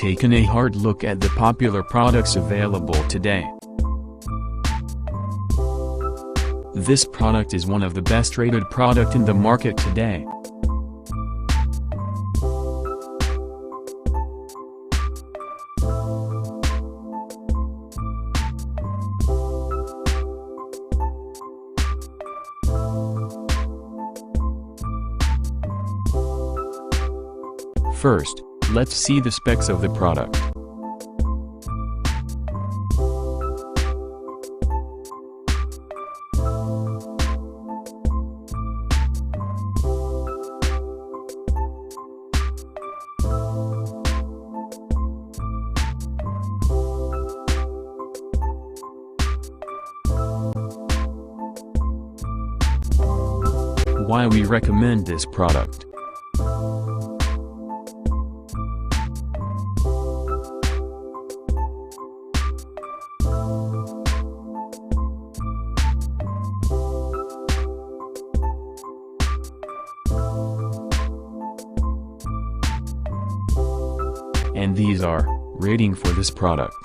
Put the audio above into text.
taken a hard look at the popular products available today. This product is one of the best rated product in the market today. First, let's see the specs of the product. Why we recommend this product. And these are rating for this product.